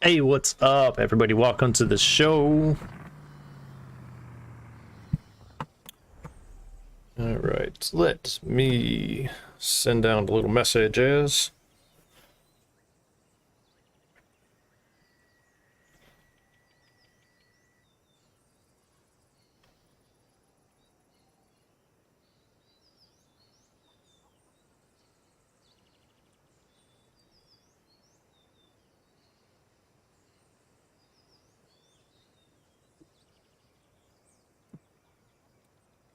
Hey, what's up, everybody? Welcome to the show. All right, let me send down a little messages.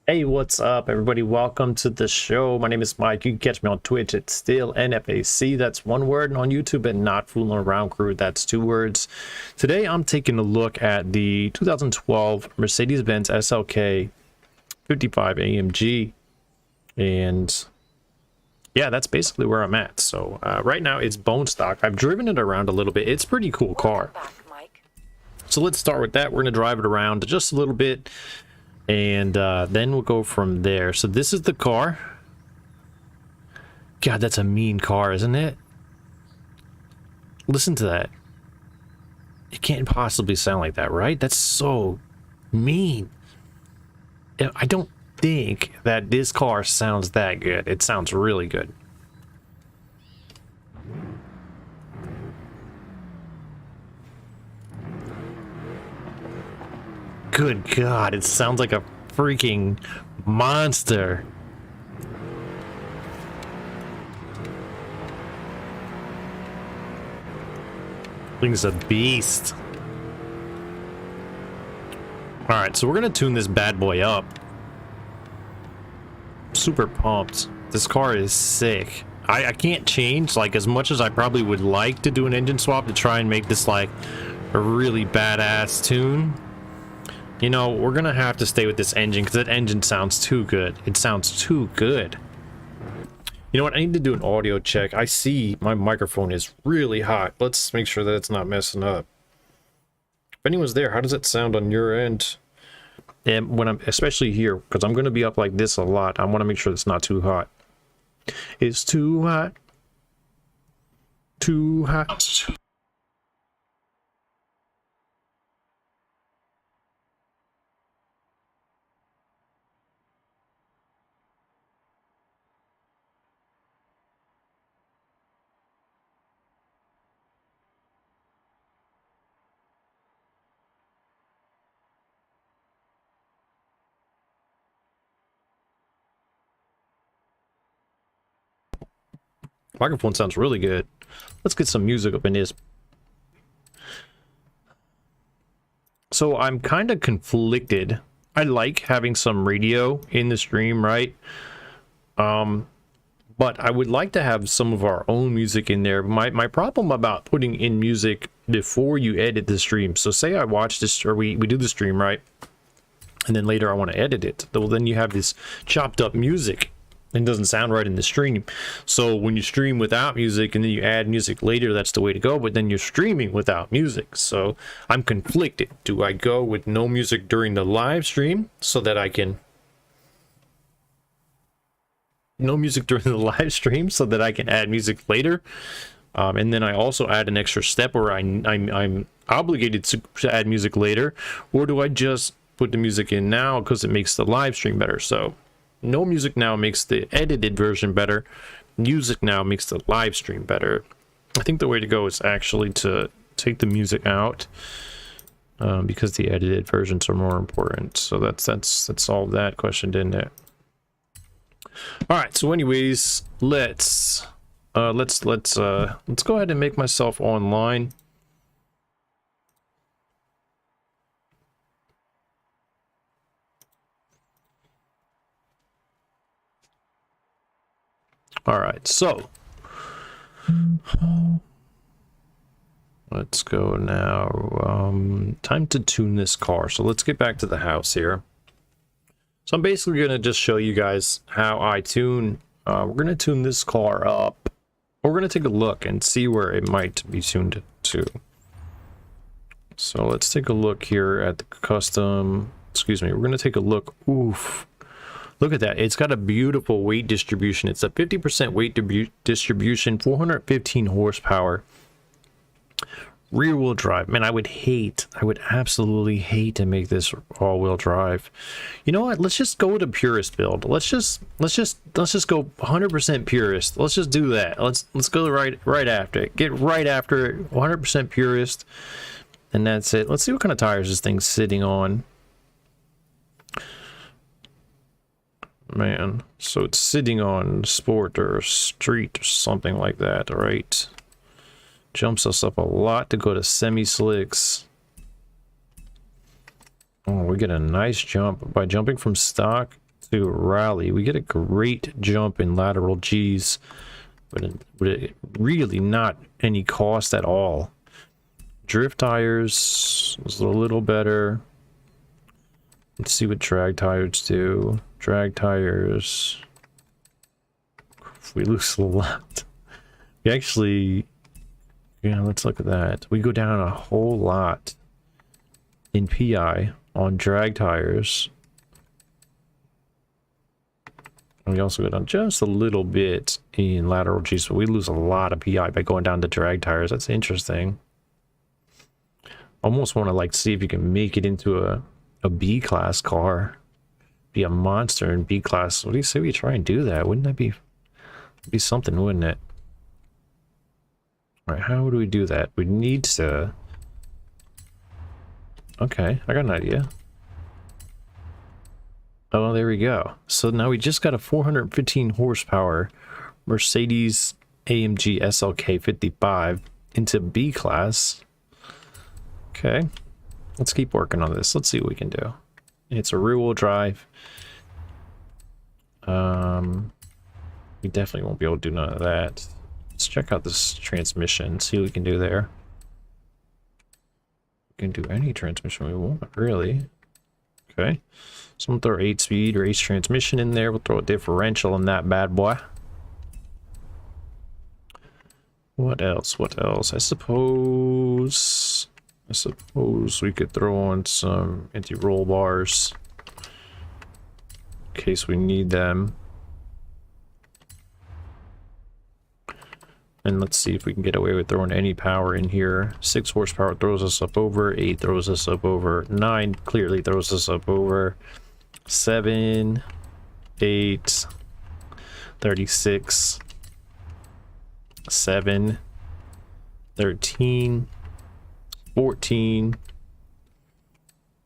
Hey, what's up, everybody? Welcome to the show. My name is Mike. You can catch me on Twitch. It's still NFAC. That's one word. And on YouTube, and Not Fooling Around Crew. That's two words. Today, I'm taking a look at the 2012 Mercedes-Benz SLK 55 AMG. And yeah, that's basically where I'm at. So right now, it's bone stock. I've driven it around a little bit. It's a pretty cool car. So let's start with that. We're going to drive it around just a little bit. And then we'll go from there. So this is the car. God, that's a mean car, isn't it? Listen to that. It can't possibly sound like that, right? That's so mean. I don't think that this car sounds that good. It sounds really good. Good God, it sounds like a freaking monster. Thing's a beast. Alright, so we're gonna tune this bad boy up. Super pumped. This car is sick. I can't change, like, as much as I probably would like to do an engine swap to try and make this, like, a really badass tune. You know, we're gonna have to stay with this engine because that engine sounds too good. It sounds too good. You know what? I need to do an audio check. I see my microphone is really hot. Let's make sure that it's not messing up. If anyone's there, how does it sound on your end? And when I'm, especially here, because I'm gonna be up like this a lot, I want to make sure it's not too hot. It's too hot. Too hot. Microphone sounds really good. Let's get some music up in this. So I'm kind of conflicted. I like having some radio in the stream, right? But I would like to have some of our own music in there. My problem about putting in music before you edit the stream. So say I watch this, or we do the stream, right? And then later I want to edit it. Well, then you have this chopped up music. It doesn't sound right in the stream. So when you stream without music and then you add music later, that's the way to go. But then you're streaming without music. So I'm conflicted. Do I go with no music during the live stream so that I can... No music during the live stream so that I can add music later? And then I also add an extra step where I'm obligated to add music later. Or do I just put the music in now because it makes the live stream better? So... no music now makes the edited version better. Music now makes the live stream better. I think the way to go is actually to take the music out because the edited versions are more important. So that solved that question, didn't it? All right. So, anyways, let's go ahead and make myself online. All right, so let's go now. Time to tune this car. So let's get back to the house here. So I'm basically going to just show you guys how I tune. We're going to tune this car up. We're going to take a look and see where it might be tuned to. So let's take a look here at the custom. Excuse me. We're going to take a look. Oof. Look at that. It's got a beautiful weight distribution. It's a 50% weight distribution, 415 horsepower. Rear wheel drive. Man, I would absolutely hate to make this all wheel drive. You know what? Let's just go with a purist build. Let's just go 100% purist. Let's just do that. Let's go right after it. Get right after it. 100% purist. And that's it. Let's see what kind of tires this thing's sitting on. Man, so it's sitting on sport or street or something like that, right? Jumps us up a lot to go to semi-slicks. Oh, we get a nice jump. By jumping from stock to rally, we get a great jump in lateral G's, but it really not any cost at all. Drift tires is a little better. Let's see what drag tires do. Drag tires, we lose a lot. We actually, yeah, let's look at that. We go down a whole lot in PI on drag tires. And we also go down just a little bit in lateral G, so we lose a lot of PI by going down to drag tires. That's interesting. Almost want to like see if you can make it into a B class car. Be a monster in B class. What do you say we try and do that? Wouldn't that be something, wouldn't it? All right, how do we do that? We need to... Okay, I got an idea. Oh, there we go. So now we just got a 415 horsepower Mercedes AMG SLK 55 into B class. Okay, let's keep working on this. Let's see what we can do. It's a rear wheel drive. We definitely won't be able to do none of that. Let's check out this transmission, see what we can do there. We can do any transmission we want, really. Okay. So we'll throw 8-speed or Ace transmission in there. We'll throw a differential in that bad boy. What else? What else? I suppose we could throw on some anti-roll bars in case we need them. And let's see if we can get away with throwing any power in here. 6 horsepower throws us up over, 8 throws us up over, 9 clearly throws us up over, 7, 8, 36, 7, 13, 14.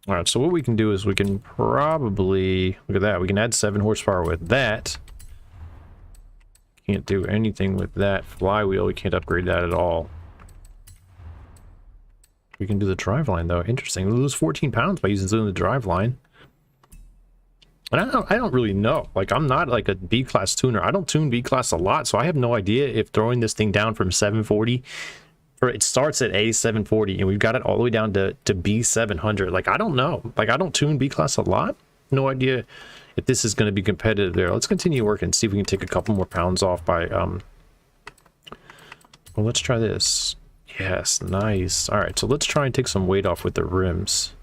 All right, so what we can do is we can probably, look at that, we can add 7 horsepower with that. Can't do anything with that flywheel. We can't upgrade that at all. We can do the driveline though. Interesting. We lose 14 pounds by using the driveline. And I don't really know. Like, I'm not like a B class tuner. I don't tune B class a lot, so I have no idea if throwing this thing down from 740, or it starts at A 740 and we've got it all the way down to B 700. Like, I don't know. Like, I don't tune B class a lot. No idea if this is going to be competitive there. Let's continue working, see if we can take a couple more pounds off by well, let's try this. Yes, nice. All right, so let's try and take some weight off with the rims.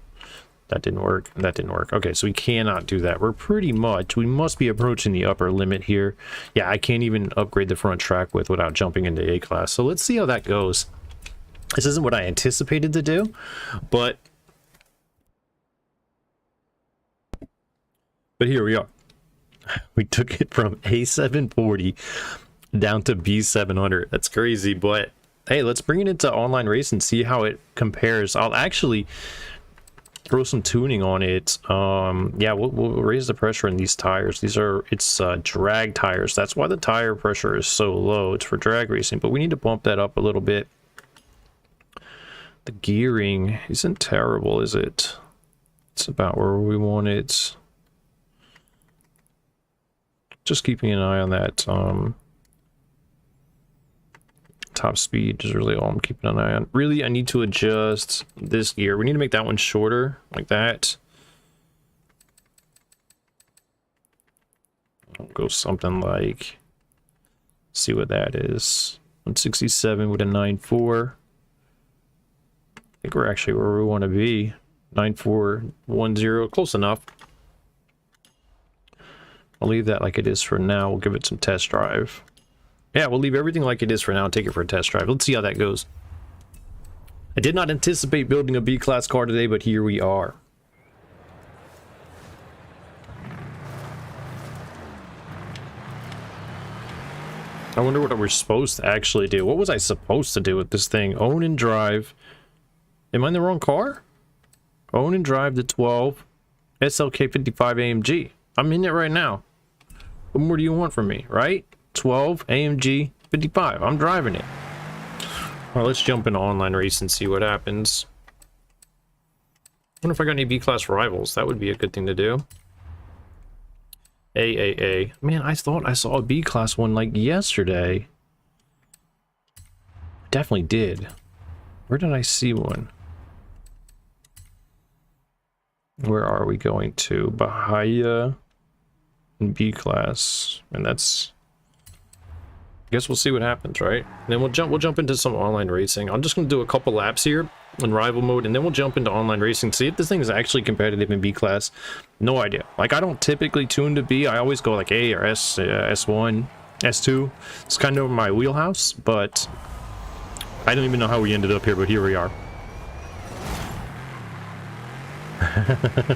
That didn't work. That didn't work. Okay, so we cannot do that. We're pretty much, we must be approaching the upper limit here. Yeah, I can't even upgrade the front track width without jumping into A class. So let's see how that goes. This isn't what I anticipated to do, but here we are. We took it from A740 down to B700. That's crazy, but hey, let's bring it into online race and see how it compares. I'll actually throw some tuning on it. Yeah, we'll raise the pressure in these tires. It's drag tires. That's why the tire pressure is so low. It's for drag racing, but we need to bump that up a little bit. The gearing isn't terrible, is it? It's about where we want it. Just keeping an eye on that top speed is really all I'm keeping an eye on. Really, I need to adjust this gear. We need to make that one shorter, like that. I'll go something like, see what that is. 167 with a 9.4. I think we're actually where we want to be. 9.410, close enough. I'll leave that like it is for now. We'll give it some test drive. Yeah, we'll leave everything like it is for now and take it for a test drive. Let's see how that goes. I did not anticipate building a B-class car today, but here we are. I wonder what we're supposed to actually do. What was I supposed to do with this thing? Own and drive. Am I in the wrong car? Own and drive the 12 SLK 55 AMG. I'm in it right now. What more do you want from me, right? 12 AMG 55. I'm driving it. Well, let's jump into online race and see what happens. I wonder if I got any B-class rivals. That would be a good thing to do. AAA. Man, I thought I saw a B-class one like yesterday. Definitely did. Where did I see one? Where are we going to? Bahia and B-class. And that's... I guess we'll see what happens, right? And then we'll jump into some online racing. I'm just going to do a couple laps here in rival mode, and then we'll jump into online racing, see if this thing is actually competitive in B class. No idea. Like, I don't typically tune to B. I always go like A or S, S1, S2. It's kind of my wheelhouse, but I don't even know how we ended up here, but here we are.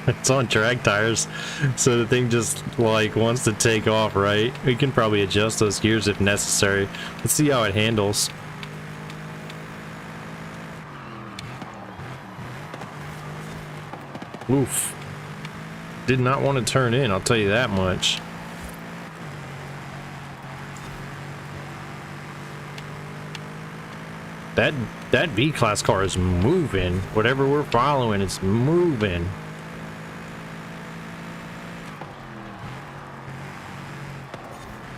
It's on track tires, so the thing just like wants to take off, right? We can probably adjust those gears if necessary. Let's see how it handles. Oof. Did not want to turn in, I'll tell you that much. That B-class car is moving. Whatever we're following, it's moving.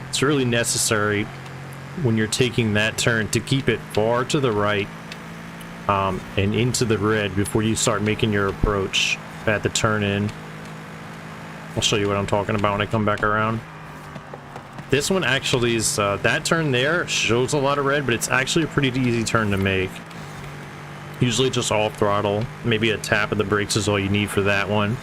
It's really necessary when you're taking that turn to keep it far to the right and into the red before you start making your approach at the turn in. I'll show you what I'm talking about when I come back around. This one actually is, that turn there shows a lot of red, but it's actually a pretty easy turn to make. Usually just off throttle. Maybe a tap of the brakes is all you need for that one.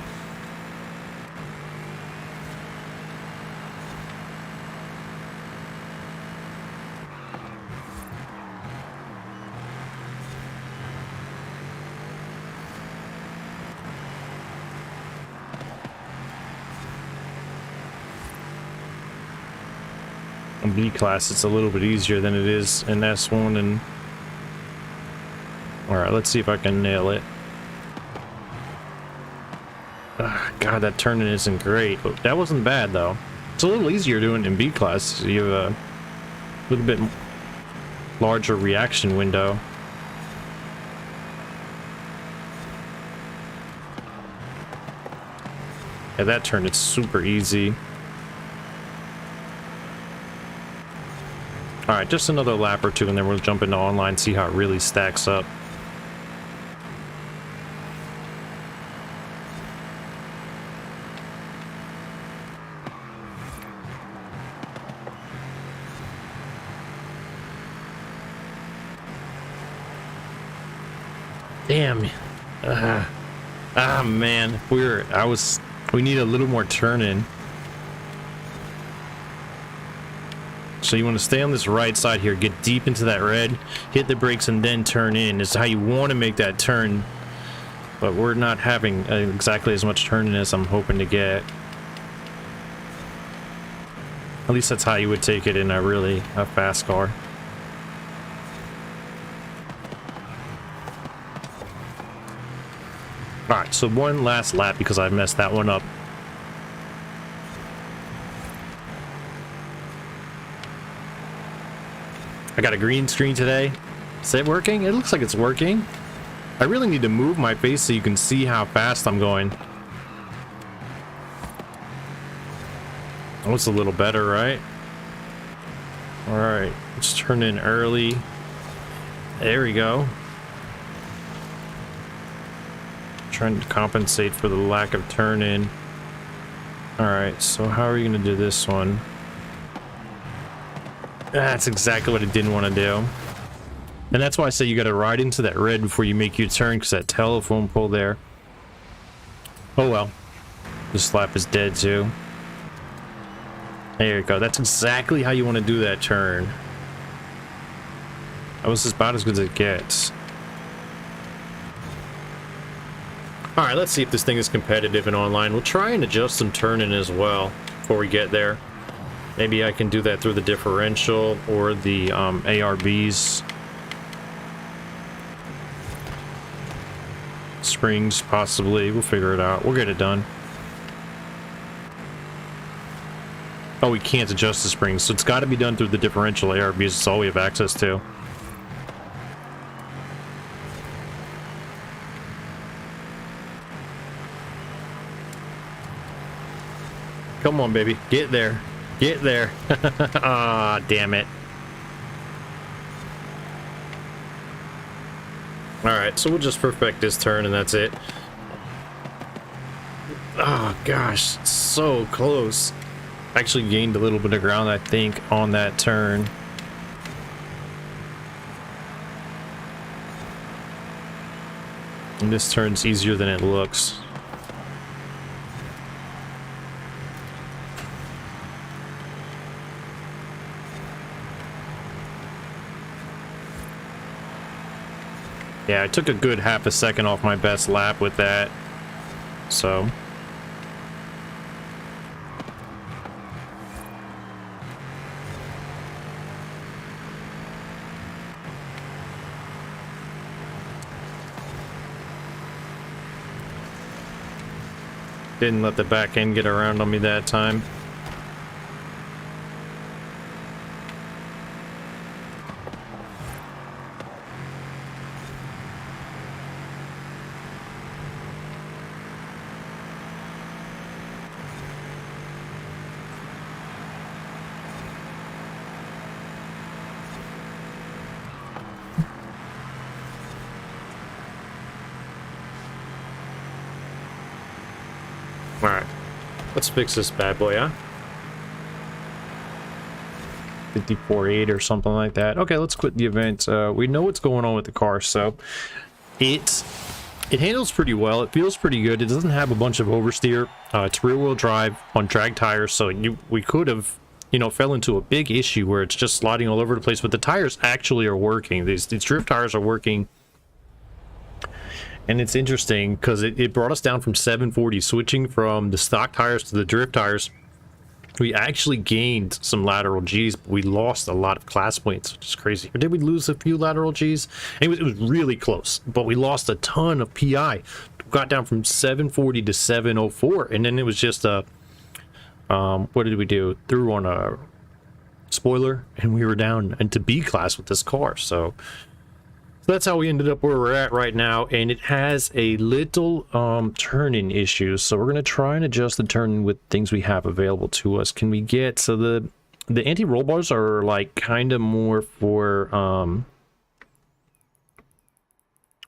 In B class, it's a little bit easier than it is in S1 and... Alright, let's see if I can nail it. God, that turning isn't great. But that wasn't bad, though. It's a little easier doing it in B class. You have a little bit larger reaction window. Yeah, that turn, it's super easy. Alright, just another lap or two, and then we'll jump into online, see how it really stacks up. Damn. Man, we need a little more turn-in. So you want to stay on this right side here, get deep into that red, hit the brakes, and then turn in. Is how you want to make that turn. But we're not having exactly as much turn in as I'm hoping to get. At least that's how you would take it in a fast car. Alright, so one last lap because I messed that one up. I got a green screen today. Is it working? It looks like it's working. I really need to move my face so you can see how fast I'm going. Oh, it's a little better, right? Alright, let's turn in early. There we go. Trying to compensate for the lack of turn in. Alright, so how are you going to do this one? That's exactly what I didn't want to do. And that's why I say you got to ride into that red before you make your turn, because that telephone pole there. Oh well. This lap is dead too. There you go. That's exactly how you want to do that turn. That was about as good as it gets. All right, let's see if this thing is competitive and online. We'll try and adjust some turning as well before we get there. Maybe I can do that through the differential or the ARBs. Springs, possibly. We'll figure it out. We'll get it done. Oh, we can't adjust the springs, so it's got to be done through the differential ARBs. It's all we have access to. Come on, baby. Get there. Get there. Ah, damn it. Alright, so we'll just perfect this turn and that's it. Oh, gosh. So close. Actually gained a little bit of ground, I think, on that turn. And this turn's easier than it looks. Yeah, I took a good half a second off my best lap with that. So... didn't let the back end get around on me that time. Alright, let's fix this bad boy, huh? 54.8 or something like that. Okay, let's quit the event. We know what's going on with the car, so it handles pretty well. It feels pretty good. It doesn't have a bunch of oversteer. It's rear-wheel drive on drag tires, so we could have, you know, fell into a big issue where it's just sliding all over the place, but the tires actually are working. These drift tires are working. And it's interesting because it brought us down from 740, switching from the stock tires to the drift tires. We actually gained some lateral Gs, but we lost a lot of class points, which is crazy. Or did we lose a few lateral Gs? It was really close, but we lost a ton of PI. Got down from 740 to 704, and then it was just a... what did we do? Threw on a spoiler, and we were down into B class with this car, so that's how we ended up where we're at right now. And it has a little turning issue, so we're going to try and adjust the turning with things we have available to us. Can we get, so the anti-roll bars are like kind of more for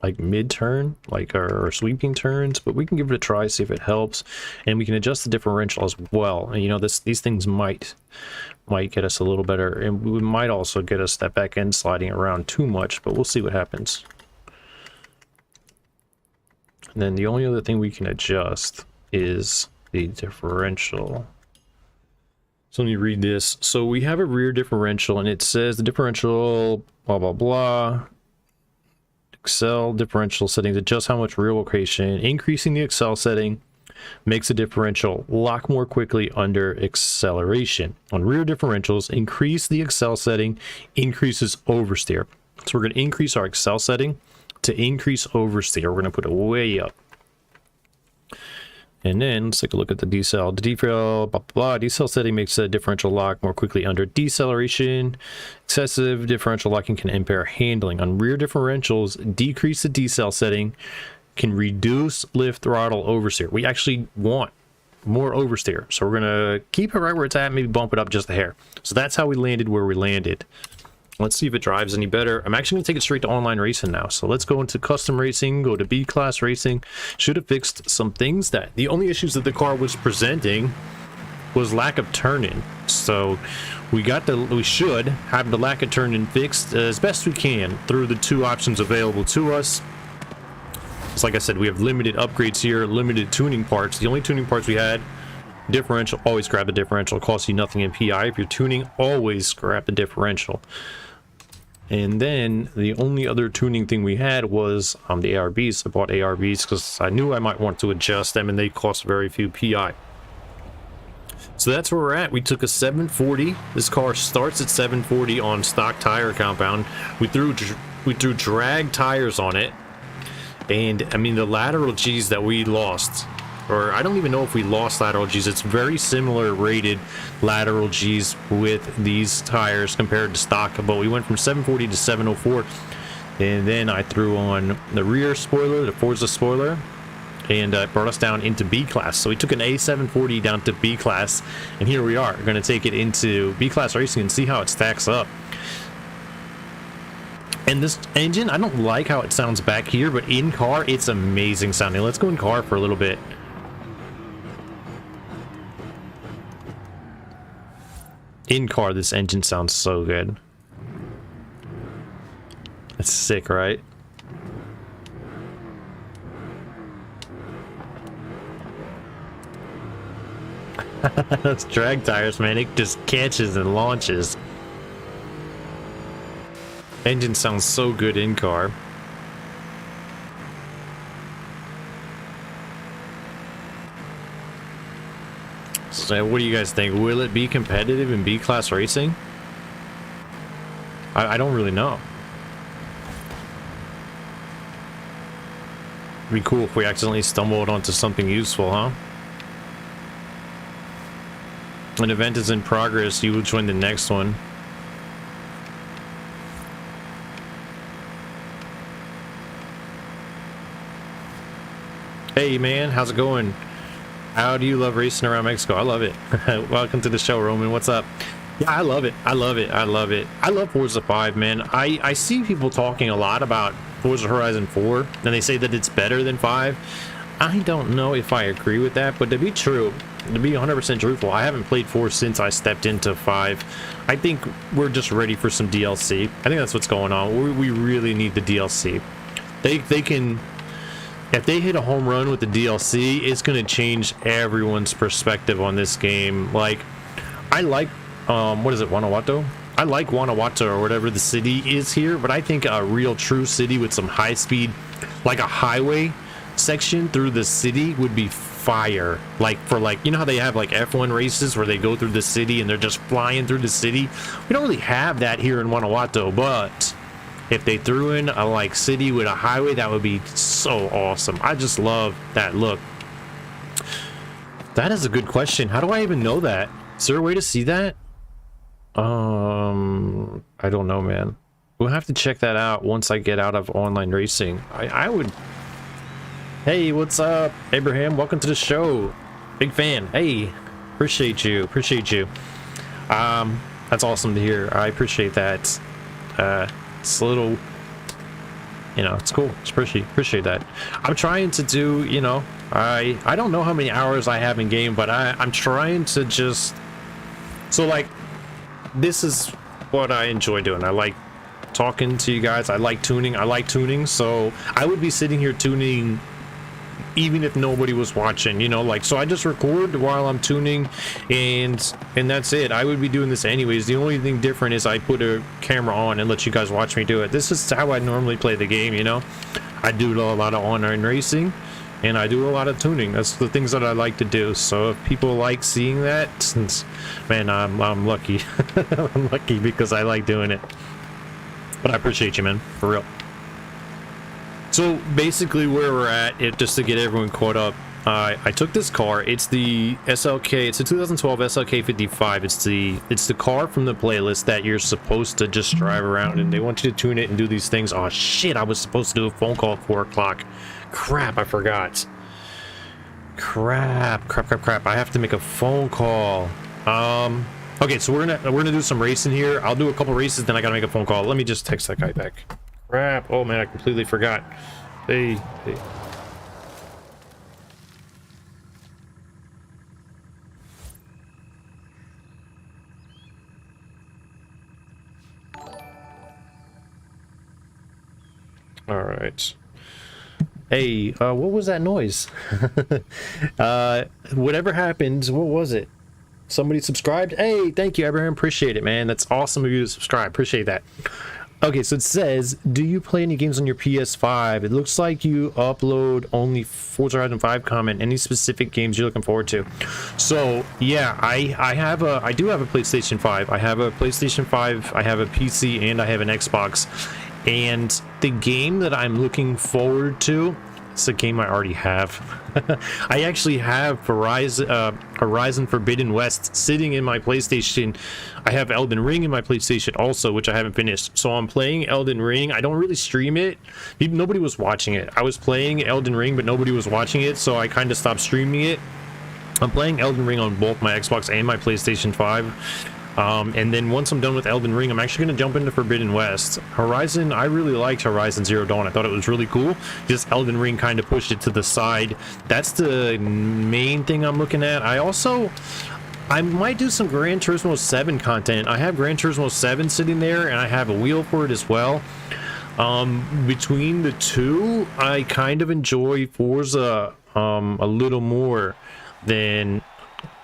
like mid-turn, like our sweeping turns, but we can give it a try, see if it helps. And we can adjust the differential as well. And you know, these things might get us a little better, and we might also get us that back end sliding around too much, but we'll see what happens. And then the only other thing we can adjust is the differential. So let me read this. So we have a rear differential, and it says the differential blah blah blah. Excel differential settings, adjust how much rear location. Increasing the Excel setting makes the differential lock more quickly under acceleration. On rear differentials, increase the Excel setting, increases oversteer. So we're going to increase our Excel setting to increase oversteer. We're going to put it way up. And then let's take a look at the decel. The decel, blah, blah, blah. Decel setting makes the differential lock more quickly under deceleration. Excessive differential locking can impair handling. On rear differentials, decrease the decel setting, can reduce lift throttle oversteer. We actually want more oversteer, so we're gonna keep it right where it's at, maybe bump it up just a hair. So that's how we landed where we landed. Let's see if it drives any better. I'm actually gonna take it straight to online racing now. So let's go into custom racing, go to B class racing. Should have fixed some things. That the only issues that the car was presenting was lack of turning. So we should have the lack of turning fixed as best we can through the two options available to us. So like I said, we have limited upgrades here, limited tuning parts. The only tuning parts we had, differential, always grab the differential. It costs you nothing in PI. If you're tuning, always grab the differential. And then the only other tuning thing we had was the ARBs. I bought ARBs because I knew I might want to adjust them, and they cost very few PI. So that's where we're at. We took a 740. This car starts at 740 on stock tire compound. We threw drag tires on it, and I mean the lateral G's that we lost, or I don't even know if we lost lateral G's. It's very similar rated lateral G's with these tires compared to stock, but we went from 740 to 704, and then I threw on the rear spoiler, the Forza spoiler, and it brought us down into B class. So we took an A740 down to B class, and here we are. We're going to take it into B class racing and see how it stacks up. And this engine, I don't like how it sounds back here, but in car, it's amazing sounding. Let's go in car for a little bit. In car, this engine sounds so good. It's sick, right? Those drag tires, man, it just catches and launches. Engine sounds so good in car. So what do you guys think? Will it be competitive in B-class racing? I don't really know. It'd be cool if we accidentally stumbled onto something useful, huh? An event is in progress. You will join the next one. Hey man, how's it going? How do you love racing around Mexico? I love it. Welcome to the show, Roman. What's up? Yeah, I love it. I love it. I love it. I love Forza 5, man. I see people talking a lot about Forza Horizon 4, and they say that it's better than 5. I don't know if I agree with that, but to be true, to be 100% truthful, I haven't played 4 since I stepped into 5. I think we're just ready for some DLC. I think that's what's going on. We really need the DLC. They can... If they hit a home run with the DLC, it's going to change everyone's perspective on this game. Like, I like, what is it, Guanajuato? I like Guanajuato or whatever the city is here, but I think a real true city with some high speed, like a highway section through the city would be fire. Like, for like, you know how they have like F1 races where they go through the city and they're just flying through the city? We don't really have that here in Guanajuato, but... if they threw in a like city with a highway, that would be so awesome. I just love that look. That is a good question. How do I even know that? Is there a way to see that? I don't know, man. We'll have to check that out once I get out of online racing. I would... Hey, what's up, Abraham? Welcome to the show. Big fan. Hey, appreciate you. Appreciate you. That's awesome to hear. I appreciate that. It's a little, you know, it's cool. It's appreciate that. I'm trying to do, you know, I don't know how many hours I have in game, but I'm trying to just, so like, this is what I enjoy doing. I like talking to you guys. I like tuning. So I would be sitting here tuning even if nobody was watching, you know, like, so I just record while I'm tuning, and that's it. I would be doing this anyways. The only thing different is I put a camera on and let you guys watch me do it. This is how I normally play the game, you know. I do a lot of online racing and I do a lot of tuning. That's the things that I like to do. So if people like seeing that, man, I'm lucky. I'm lucky because I like doing it. But I appreciate you, man, for real. So basically where we're at, just to get everyone caught up, I took this car. It's the SLK. It's a 2012 SLK 55. It's the car from the playlist that you're supposed to just drive around, and they want you to tune it and do these things. Oh shit! I was supposed to do a phone call at 4 o'clock. Crap! I forgot. Crap! I have to make a phone call. Okay, so we're gonna do some racing here. I'll do a couple races, then I gotta make a phone call. Let me just text that guy back. Crap. Oh man, I completely forgot. Hey. All right. Hey, what was that noise? Whatever happened, what was it? Somebody subscribed? Hey, thank you, Abraham. Appreciate it, man. That's awesome of you to subscribe. Appreciate that. Okay, so it says, do you play any games on your PS5? It looks like you upload only Forza Horizon 5 comment. Any specific games you're looking forward to? So yeah, I do have a PlayStation 5. I have a PlayStation 5, I have a PC, and I have an Xbox. And the game that I'm looking forward to, it's a game I already have. I actually have Horizon Forbidden West sitting in my PlayStation. I have Elden Ring in my PlayStation also, which I haven't finished. So I'm playing Elden Ring. I don't really stream it. Nobody was watching it. I was playing Elden Ring, but nobody was watching it, so I kind of stopped streaming it. I'm playing Elden Ring on both my Xbox and my PlayStation 5. And then once I'm done with Elden Ring, I'm actually going to jump into Forbidden West. Horizon, I really liked Horizon Zero Dawn. I thought it was really cool. Just Elden Ring kind of pushed it to the side. That's the main thing I'm looking at. I might do some Gran Turismo 7 content. I have Gran Turismo 7 sitting there, and I have a wheel for it as well. Between the two, I kind of enjoy Forza a little more than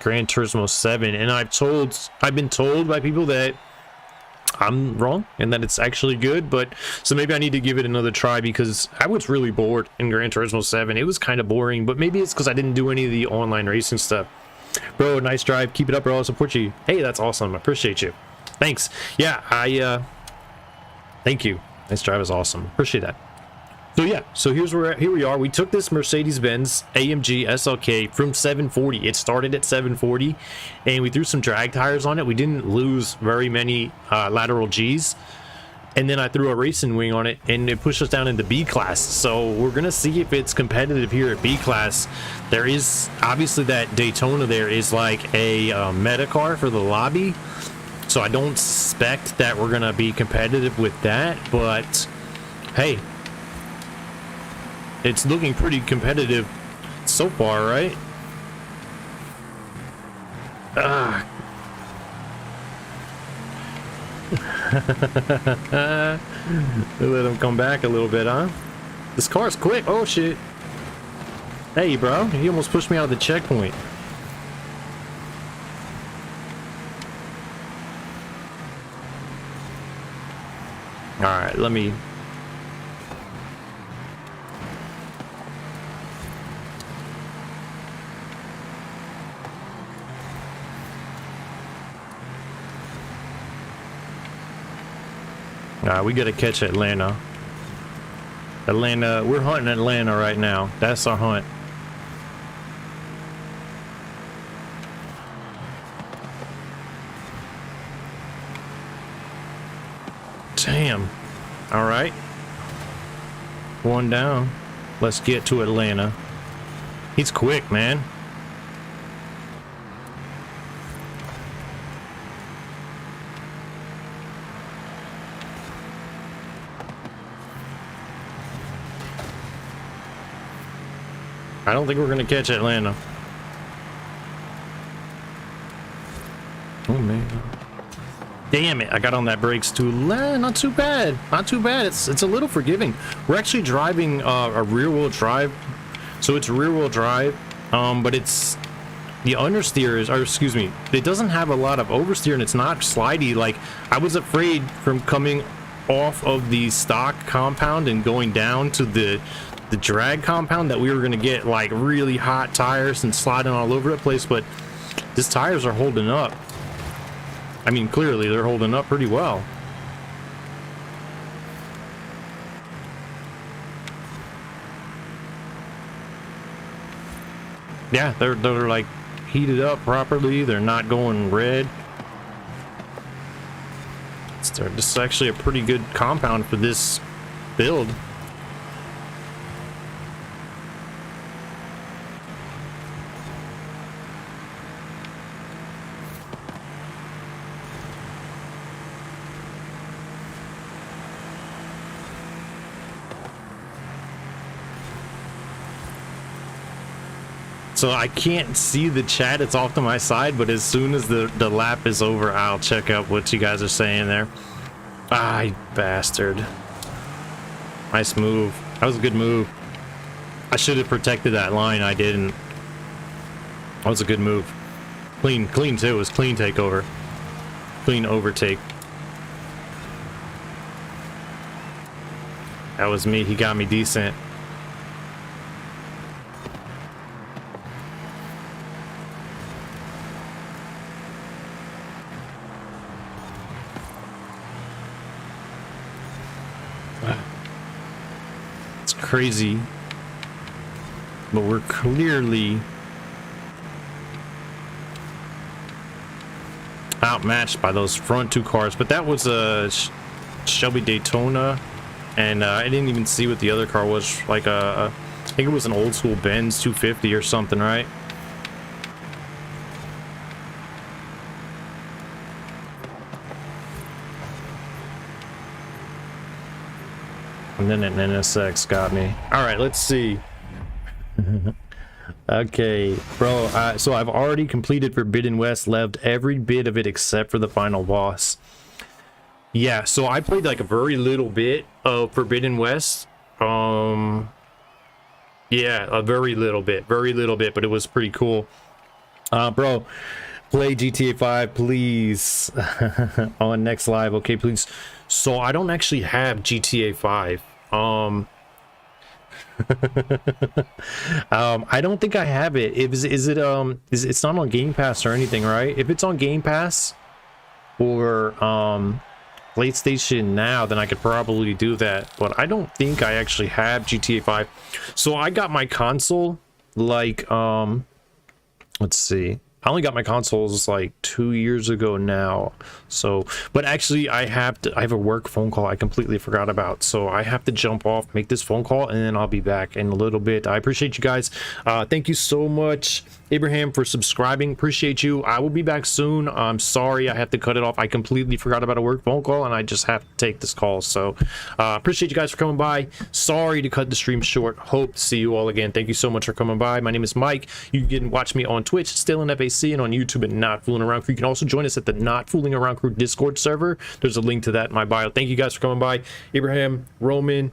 Gran Turismo 7, and I've been told by people that I'm wrong and that it's actually good, but so maybe I need to give it another try, because I was really bored in Gran Turismo 7. It was kind of boring, but maybe it's because I didn't do any of the online racing stuff. Bro, nice drive, keep it up, bro. I'll support you. Hey, that's awesome. I appreciate you. Thanks. Yeah, thank you. Nice drive is awesome. Appreciate that. So yeah, so here we are. We took this Mercedes-Benz AMG SLK from 740. It started at 740, and we threw some drag tires on it. We didn't lose very many lateral G's, and then I threw a racing wing on it, and it pushed us down into B class. So we're gonna see if it's competitive here at B class. There is obviously that Daytona there is like a meta car for the lobby, so I don't suspect that we're gonna be competitive with that, but hey, it's looking pretty competitive so far, right? Let him come back a little bit, huh? This car's quick. Oh shit. Hey bro, he almost pushed me out of the checkpoint. Alright, let me... we gotta catch Atlanta. We're hunting Atlanta right now. That's our hunt. Damn. All right. One down. Let's get to Atlanta. He's quick, man. I don't think we're gonna catch Atlanta. Oh man. Damn it, I got on that brakes too. Not too bad. Not too bad. It's a little forgiving. We're actually driving a rear wheel drive. So it's rear wheel drive. But it's the understeer is, or excuse me, it doesn't have a lot of oversteer, and it's not slidey. Like, I was afraid from coming off of the stock compound and going down to the drag compound that we were going to get like really hot tires and sliding all over the place, but these tires are holding up. I mean, clearly they're holding up pretty well. Yeah, they're like heated up properly. They're not going red. This is actually a pretty good compound for this build. So I can't see the chat, it's off to my side, but as soon as the lap is over, I'll check out what you guys are saying there. Ah, you bastard. Nice move. That was a good move. I should have protected that line, I didn't. That was a good move. Clean too, it was clean takeover. Clean overtake. That was me. He got me decent. It's crazy. But we're clearly outmatched by those front two cars. But that was a Shelby Daytona, and I didn't even see what the other car was. Like I think it was an old school Benz 250 or something, right? And then an NSX got me. All right, let's see. Okay, bro, so I've already completed Forbidden West, left every bit of it except for the final boss. Yeah, so I played like a very little bit of Forbidden West. Yeah, a very little bit, but it was pretty cool. Bro, play GTA 5, please. On next live, okay, please. So I don't actually have GTA 5. I don't think I have it. It's not on Game Pass or anything, right? If it's on Game Pass or PlayStation Now, then I could probably do that, but I don't think I actually have GTA 5. So I got my console like let's see, I only got my consoles like 2 years ago now. So, but actually I have a work phone call I completely forgot about. So I have to jump off, make this phone call, and then I'll be back in a little bit. I appreciate you guys. Thank you so much, Abraham, for subscribing. Appreciate you. I will be back soon. I'm sorry I have to cut it off. I completely forgot about a work phone call and I just have to take this call. So appreciate you guys for coming by. Sorry to cut the stream short. Hope to see you all again. Thank you so much for coming by. My name is Mike. You can watch me on Twitch, still in FAC, and on YouTube at Not Fooling Around Crew. You can also join us at the Not Fooling Around Crew Discord server. There's a link to that in my bio. Thank you guys for coming by. Abraham, Roman,